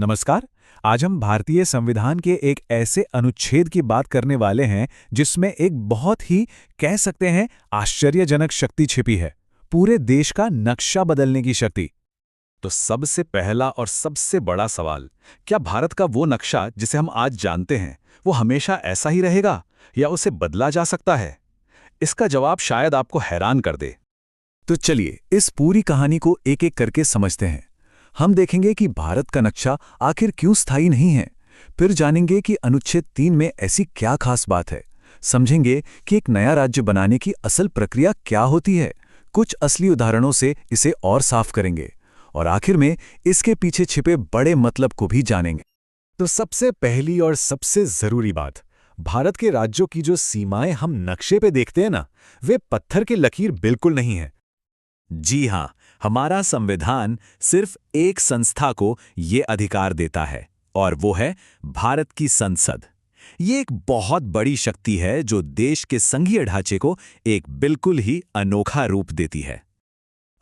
नमस्कार। आज हम भारतीय संविधान के एक ऐसे अनुच्छेद की बात करने वाले हैं जिसमें एक बहुत ही कह सकते हैं आश्चर्यजनक शक्ति छिपी है, पूरे देश का नक्शा बदलने की शक्ति। तो सबसे पहला और सबसे बड़ा सवाल, क्या भारत का वो नक्शा जिसे हम आज जानते हैं वो हमेशा ऐसा ही रहेगा या उसे बदला जा सकता है? इसका जवाब शायद आपको हैरान कर दे। तो चलिए इस पूरी कहानी को एक एक करके समझते हैं। हम देखेंगे कि भारत का नक्शा आखिर क्यों स्थायी नहीं है, फिर जानेंगे कि अनुच्छेद 3 में ऐसी क्या खास बात है, समझेंगे कि एक नया राज्य बनाने की असल प्रक्रिया क्या होती है, कुछ असली उदाहरणों से इसे और साफ करेंगे और आखिर में इसके पीछे छिपे बड़े मतलब को भी जानेंगे। तो सबसे पहली और सबसे जरूरी बात, भारत के राज्यों की जो सीमाएं हम नक्शे पे देखते हैं ना, वे पत्थर की लकीर बिल्कुल नहीं है। जी हाँ, हमारा संविधान सिर्फ एक संस्था को ये अधिकार देता है और वो है भारत की संसद। ये एक बहुत बड़ी शक्ति है जो देश के संघीय ढांचे को एक बिल्कुल ही अनोखा रूप देती है।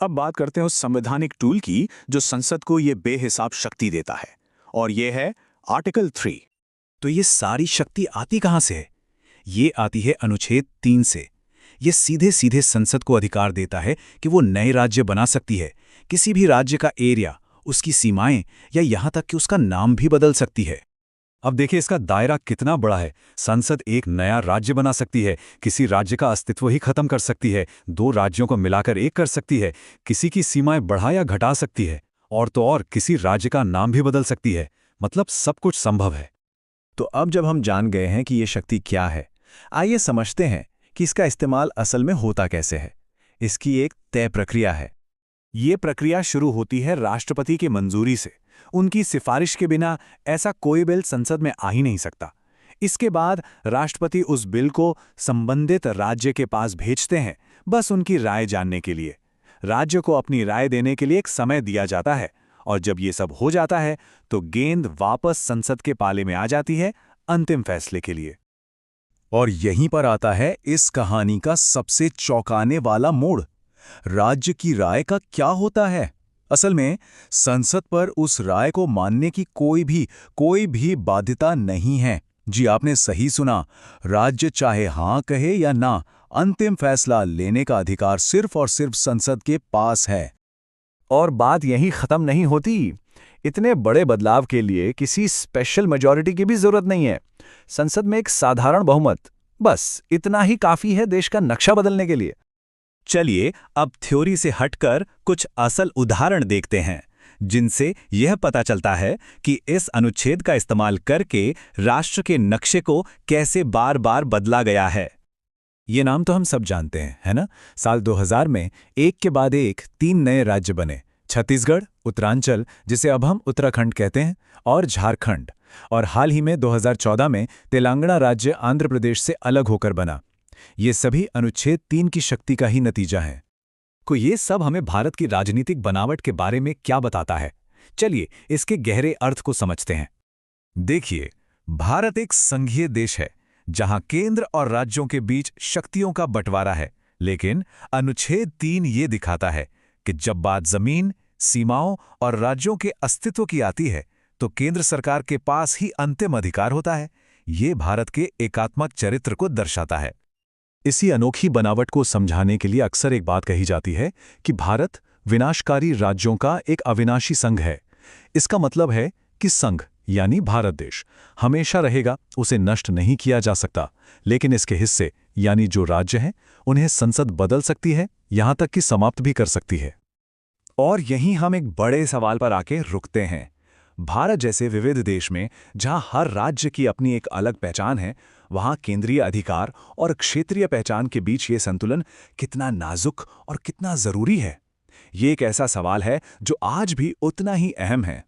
अब बात करते हैं उस संवैधानिक टूल की जो संसद को ये बेहिसाब शक्ति देता है, और ये है आर्टिकल 3। तो ये सारी शक्ति आती कहाँ से है? ये आती है अनुच्छेद 3 से। ये सीधे सीधे संसद को अधिकार देता है कि वो नए राज्य बना सकती है, किसी भी राज्य का एरिया, उसकी सीमाएं या यहाँ तक कि उसका नाम भी बदल सकती है। अब देखिए इसका दायरा कितना बड़ा है। संसद एक नया राज्य बना सकती है, किसी राज्य का अस्तित्व ही खत्म कर सकती है, दो राज्यों को मिलाकर एक कर सकती है, किसी की सीमाएं बढ़ा या घटा सकती है, और तो और किसी राज्य का नाम भी बदल सकती है। मतलब सब कुछ संभव है। तो अब जब हम जान गए हैं कि ये शक्ति क्या है, आइए समझते हैं कि इसका इस्तेमाल असल में होता कैसे है। इसकी एक तय प्रक्रिया है। ये प्रक्रिया शुरू होती है राष्ट्रपति की मंजूरी से। उनकी सिफारिश के बिना ऐसा कोई बिल संसद में आ ही नहीं सकता। इसके बाद राष्ट्रपति उस बिल को संबंधित राज्य के पास भेजते हैं, बस उनकी राय जानने के लिए। राज्य को अपनी राय देने के लिए एक समय दिया जाता है, और जब ये सब हो जाता है तो गेंद वापस संसद के पाले में आ जाती है अंतिम फैसले के लिए। और यहीं पर आता है इस कहानी का सबसे चौंकाने वाला मोड़। राज्य की राय का क्या होता है? असल में संसद पर उस राय को मानने की कोई भी बाध्यता नहीं है। जी आपने सही सुना, राज्य चाहे हां कहे या ना, अंतिम फैसला लेने का अधिकार सिर्फ और सिर्फ संसद के पास है। और बात यहीं खत्म नहीं होती। इतने बड़े बदलाव के लिए किसी स्पेशल मेजॉरिटी की भी जरूरत नहीं है। संसद में एक साधारण बहुमत, बस इतना ही काफी है देश का नक्शा बदलने के लिए। चलिए अब थ्योरी से हटकर कुछ असल उदाहरण देखते हैं, जिनसे यह पता चलता है कि इस अनुच्छेद का इस्तेमाल करके राष्ट्र के नक्शे को कैसे बार बार बदला गया है। ये नाम तो हम सब जानते हैं, है ना? साल 2000 में एक के बाद एक 3 नए राज्य बने। छत्तीसगढ़, उत्तरांचल जिसे अब हम उत्तराखंड कहते हैं, और झारखंड। और हाल ही में 2014 में तेलंगाना राज्य आंध्र प्रदेश से अलग होकर बना। ये सभी अनुच्छेद 3 की शक्ति का ही नतीजा है। को ये सब हमें भारत की राजनीतिक बनावट के बारे में क्या बताता है? चलिए इसके गहरे अर्थ को समझते हैं। देखिए, भारत एक संघीय देश है जहां केंद्र और राज्यों के बीच शक्तियों का बंटवारा है, लेकिन अनुच्छेद 3 ये दिखाता है कि जब बात जमीन, सीमाओं और राज्यों के अस्तित्व की आती है तो केंद्र सरकार के पास ही अंतिम अधिकार होता है। ये भारत के एकात्मक चरित्र को दर्शाता है। इसी अनोखी बनावट को समझाने के लिए अक्सर एक बात कही जाती है कि भारत विनाशकारी राज्यों का एक अविनाशी संघ है। इसका मतलब है कि संघ यानी भारत देश हमेशा रहेगा, उसे नष्ट नहीं किया जा सकता, लेकिन इसके हिस्से यानी जो राज्य हैं उन्हें संसद बदल सकती है, यहां तक कि समाप्त भी कर सकती है। और यहीं हम एक बड़े सवाल पर आके रुकते हैं। भारत जैसे विविध देश में जहां हर राज्य की अपनी एक अलग पहचान है, वहां केंद्रीय अधिकार और क्षेत्रीय पहचान के बीच ये संतुलन कितना नाजुक और कितना जरूरी है। ये एक ऐसा सवाल है जो आज भी उतना ही अहम है।